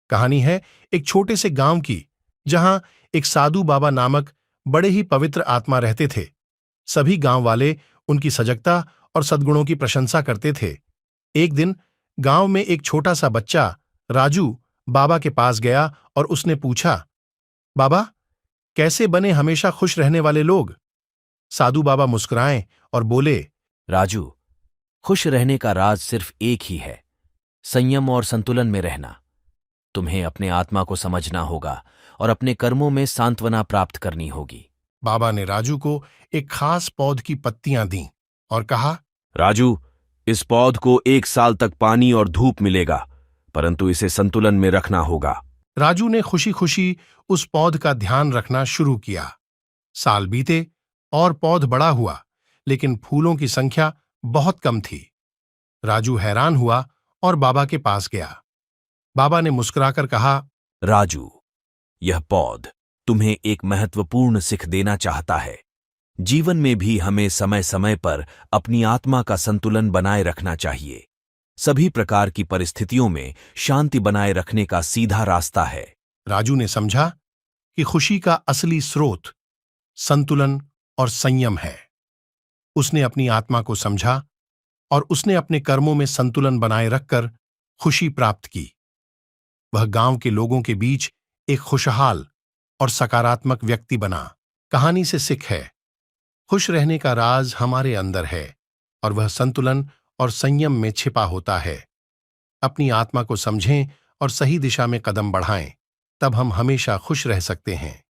कहानी है एक छोटे से गांव की, जहां एक साधु बाबा नामक बड़े ही पवित्र आत्मा रहते थे। सभी गांव वाले उनकी सजगता और सद्गुणों की प्रशंसा करते थे। एक दिन गांव में एक छोटा सा बच्चा राजू बाबा के पास गया और उसने पूछा, बाबा, कैसे बने हमेशा खुश रहने वाले लोग? साधु बाबा मुस्कुराए और बोले, राजू, खुश रहने का राज सिर्फ एक ही है, संयम और संतुलन में रहना। तुम्हें अपने आत्मा को समझना होगा और अपने कर्मों में सांत्वना प्राप्त करनी होगी। बाबा ने राजू को एक खास पौध की पत्तियां दीं और कहा, राजू, इस पौध को 1 साल तक पानी और धूप मिलेगा, परंतु इसे संतुलन में रखना होगा। राजू ने खुशी खुशी उस पौध का ध्यान रखना शुरू किया। साल बीते और पौध बड़ा हुआ, लेकिन फूलों की संख्या बहुत कम थी। राजू हैरान हुआ और बाबा के पास गया। बाबा ने मुस्कुराकर कहा, राजू, यह पौध तुम्हें एक महत्वपूर्ण सीख देना चाहता है। जीवन में भी हमें समय समय पर अपनी आत्मा का संतुलन बनाए रखना चाहिए। सभी प्रकार की परिस्थितियों में शांति बनाए रखने का सीधा रास्ता है। राजू ने समझा कि खुशी का असली स्रोत संतुलन और संयम है। उसने अपनी आत्मा को समझा और उसने अपने कर्मों में संतुलन बनाए रखकर खुशी प्राप्त की। वह गांव के लोगों के बीच एक खुशहाल और सकारात्मक व्यक्ति बना। कहानी से सीख है, खुश रहने का राज हमारे अंदर है और वह संतुलन और संयम में छिपा होता है। अपनी आत्मा को समझें और सही दिशा में कदम बढ़ाएं, तब हम हमेशा खुश रह सकते हैं।